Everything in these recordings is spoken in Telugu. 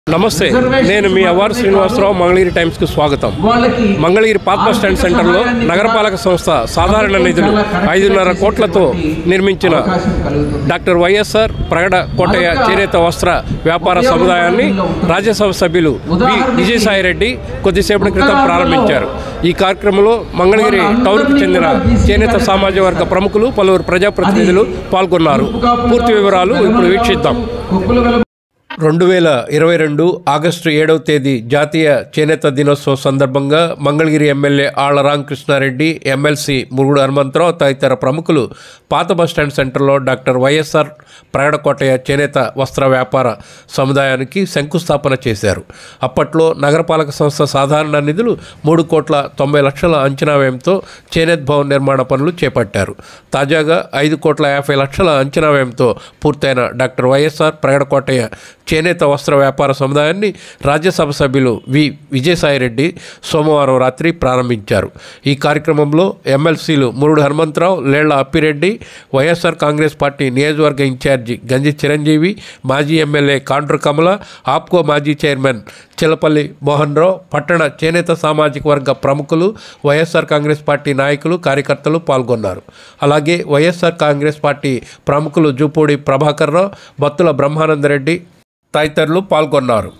నమస్తే, నేను మీ అవార్ శ్రీనివాసరావు. మంగళగిరి టైమ్స్కు స్వాగతం. మంగళగిరి పాత బస్ స్టాండ్ సెంటర్లో నగరపాలక సంస్థ సాధారణ నిధులు 5.5 కోట్లతో నిర్మించిన డాక్టర్ వైఎస్ఆర్ ప్రగడ కోటయ్య చేనేత వస్త్ర వ్యాపార సముదాయాన్ని రాజ్యసభ సభ్యులు వి విజయసాయిరెడ్డి కొద్దిసేపటి క్రితం ప్రారంభించారు. ఈ కార్యక్రమంలో మంగళగిరి టౌన్కు చెందిన చేనేత సామాజిక వర్గ ప్రముఖులు, పలువురు ప్రజాప్రతినిధులు పాల్గొన్నారు. పూర్తి వివరాలు ఇప్పుడు వీక్షిద్దాం. 2022 ఆగస్టు 7వ తేదీ జాతీయ చేనేత దినోత్సవం సందర్భంగా మంగళగిరి ఎమ్మెల్యే ఆళ్ల రామకృష్ణారెడ్డి, ఎమ్మెల్సీ మురుగుడు హనుమంతరావు తదితర ప్రముఖులు పాత బస్టాండ్ సెంటర్లో డాక్టర్ వైఎస్ఆర్ ప్రగడ కోటయ్య చేనేత వస్త్ర వ్యాపార సముదాయానికి శంకుస్థాపన చేశారు. అప్పట్లో నగరపాలక సంస్థ సాధారణ నిధులు 3,90,00,000 అంచనా వ్యయంతో చేనేత్ భవన్ నిర్మాణ పనులు చేపట్టారు. తాజాగా 5,50,00,000 అంచనా వ్యయంతో పూర్తయిన డాక్టర్ వైఎస్ఆర్ ప్రగడ కోటయ్య చేనేత వస్త్ర వ్యాపార సముదాయాన్ని రాజ్యసభ సభ్యులు వి విజయసాయిరెడ్డి సోమవారం రాత్రి ప్రారంభించారు. ఈ కార్యక్రమంలో ఎమ్మెల్సీలు మురుగుడు హనుమంతరావు, లేళ్ల అప్పిరెడ్డి, వైఎస్ఆర్ కాంగ్రెస్ పార్టీ నియోజకవర్గ ఇన్ఛార్జి గంజి చిరంజీవి, మాజీ ఎమ్మెల్యే కాండ్రు కమల, ఆప్కో మాజీ చైర్మన్ చిలపల్లి మోహన్ రావు, పట్టణ చేనేత సామాజిక వర్గ ప్రముఖులు, వైఎస్ఆర్ కాంగ్రెస్ పార్టీ నాయకులు, కార్యకర్తలు పాల్గొన్నారు. అలాగే వైఎస్ఆర్ కాంగ్రెస్ పార్టీ ప్రముఖులు జూపూడి ప్రభాకర్ రావు, బత్తుల బ్రహ్మానందరెడ్డి తదితరులు పాల్గొన్నారు.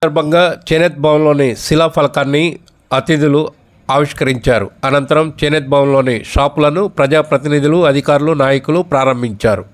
సందర్భంగా చేనేత్ భవన్లోని శిలాఫలకాన్ని అతిథులు ఆవిష్కరించారు. అనంతరం చేనేత్ భవన్లోని షాపులను ప్రజాప్రతినిధులు, అధికారులు, నాయకులు ప్రారంభించారు.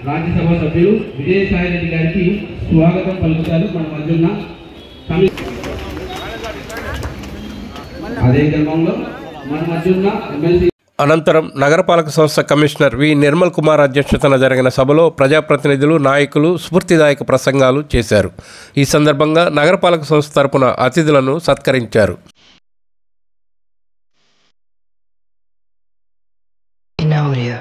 राज्यसभा सभ्युలు విజయసాయి రెడ్డి గారికి స్వాగతం పలుకుతారు మన మధ్యన అదే క్రమంలో మన మధ్యన ఎమ్మెల్సీ అనంతరం నగరపాలక సంస్థ కమిషనర్ వి నిర్మల్ కుమార్ అధ్యక్షతన జరిగిన సభలో ప్రజాప్రతినిధులు నాయకులు స్ఫూర్తిదాయక ప్రసంగాలు చేశారు. ఈ సందర్భంగా నగరపాలక సంస్థ తరపున అతిథులను సత్కరించారు. Audio.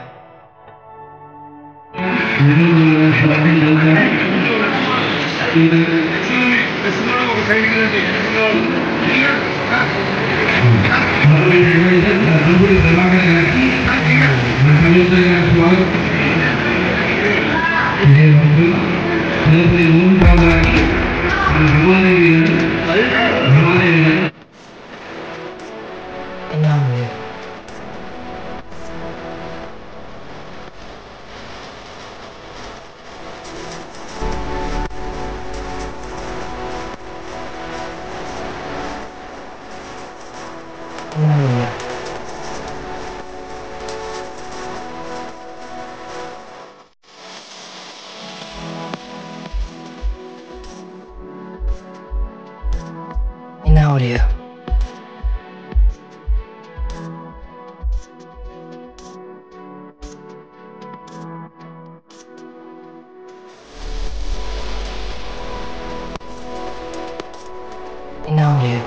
Audio.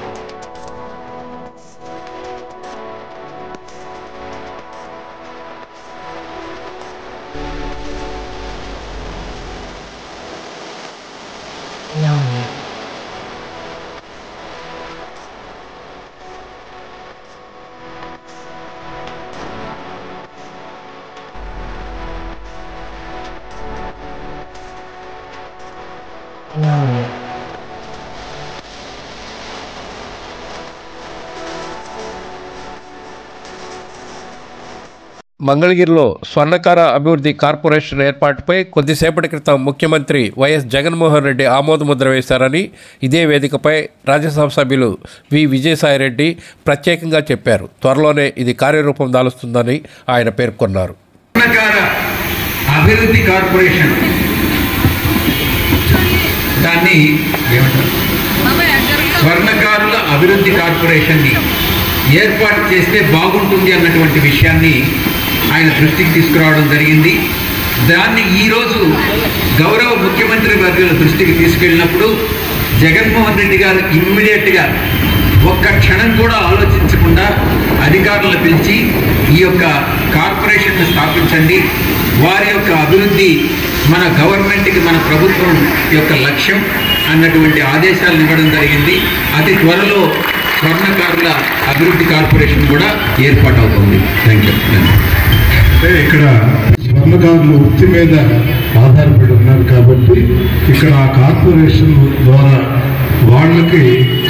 మంగళగిరిలో స్వర్ణకార అభివృద్ధి కార్పొరేషన్ ఏర్పాటుపై కొద్దిసేపటి క్రితం ముఖ్యమంత్రి వైఎస్ జగన్మోహన్ రెడ్డి ఆమోదముద్ర వేశారని ఇదే వేదికపై రాజ్యసభ సభ్యులు వి విజయసాయిరెడ్డి ప్రత్యేకంగా చెప్పారు. త్వరలోనే ఇది కార్యరూపం దాలుస్తుందని ఆయన పేర్కొన్నారు. స్వర్ణకార అభివృద్ధి కార్పొరేషన్ దాన్ని స్వర్ణకారుల అభివృద్ధి కార్పొరేషన్ని ఏర్పాటు చేస్తే బాగుంటుంది అన్నటువంటి విషయాన్ని ఆయన దృష్టికి తీసుకురావడం జరిగింది. దాన్ని ఈరోజు గౌరవ ముఖ్యమంత్రి వర్యుల దృష్టికి తీసుకెళ్ళినప్పుడు జగన్మోహన్ రెడ్డి గారు ఇమ్మీడియట్గా ఒక్క క్షణం కూడా ఆలోచించకుండా అధికారులను పిలిచి ఈ యొక్క కార్పొరేషన్ను స్థాపించండి, వారి యొక్క అభివృద్ధి మన గవర్నమెంట్కి మన ప్రభుత్వం యొక్క లక్ష్యం అన్నటువంటి ఆదేశాలను ఇవ్వడం జరిగింది. అతి త్వరలో స్వర్ణకారుల అభివృద్ధి కార్పొరేషన్ కూడా ఏర్పాటు అవుతుంది. Thank you. అంటే ఇక్కడ స్వర్ణకారులు వృత్తి మీద ఆధారపడి ఉన్నారు కాబట్టి ఇక్కడ ఆ కార్పొరేషన్ ద్వారా వాళ్ళకి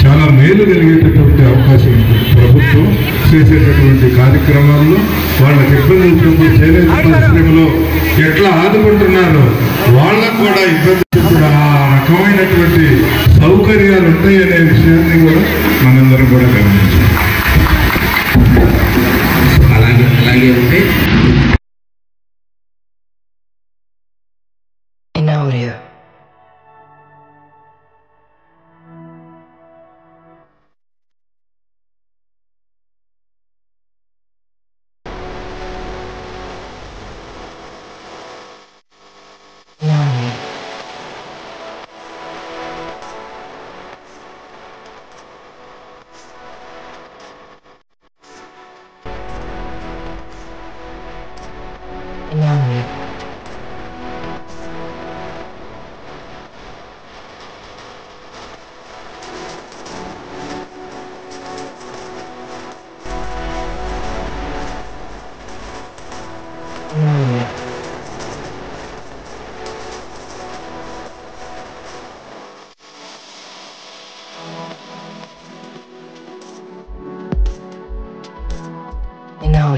చాలా మేలు కలిగేటటువంటి అవకాశం ఉంటుంది. ప్రభుత్వం చేసేటటువంటి కార్యక్రమాల్లో వాళ్ళకి ఇబ్బంది ఉంటుంది. చేనేత పరిశ్రమలో ఎట్లా ఆదుకుంటున్నారో వాళ్ళకు కూడా ఇబ్బంది ఇప్పుడు ఆ రకమైనటువంటి సౌకర్యాలు ఉంటాయనే విషయాన్ని కూడా మనందరం కూడా గమనించాలి. అలాగే ఉంటే Audio.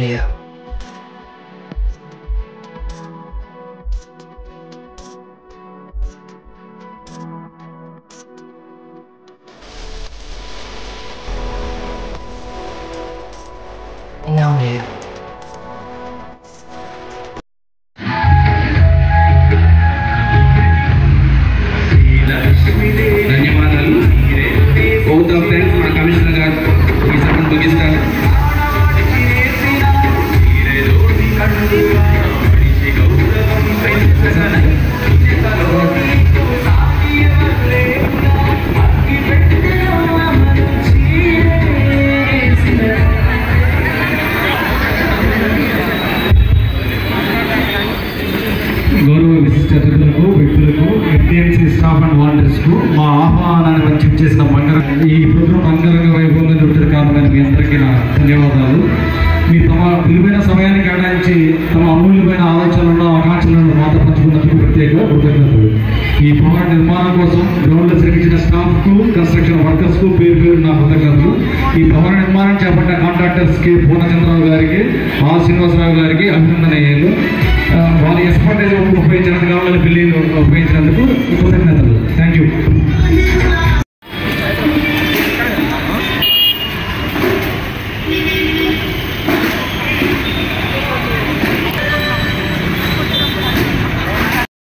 audio. In audio. ధన్యవాదాలు. ఓట్ ఆఫ్ థ్యాంక్స్ మన కమిషనర్ గారు ఈ సభను ముగిస్తారు. గౌరవ విశిష్ట అతిథులకు, వ్యక్తులకు, ఎఫ్డిఎంసీ స్టాఫ్ అండ్ వాలంటీర్స్కు మా ఆహ్వానాన్ని మంచి చేసిన ఈ ప్రోగ్రాం అంగరంగ వైభవంగా జరుగుతున్న కారణంగా మీ అందరికీ నా ధన్యవాదాలు. మీ తమ విలువైన సమయాన్ని కేటాయించి తమ అమూల్యమైన ఆలోచనలను, ఆకాంక్షలను మాతో పంచుకున్నందుకు ప్రత్యేక కృతజ్ఞతలు. ఈ భవన నిర్మాణం కోసం గ్రౌండ్లో శ్రమించిన స్టాఫ్కు, కన్స్ట్రక్షన్ వర్కర్స్కు పేరు పేరు నా కృతజ్ఞతలు. ఈ భవన నిర్మాణం చేపట్టిన కాంట్రాక్టర్స్కి పూర్ణచంద్రరావు గారికి, శ్రీనివాసరావు గారికి అభినందనీయాలు. వాళ్ళ ఎక్స్పర్టైజ్ ఉపయోగించినందుకు, వాళ్ళ బిల్లింగ్ ఉపయోగించినందుకు కృతజ్ఞతలు.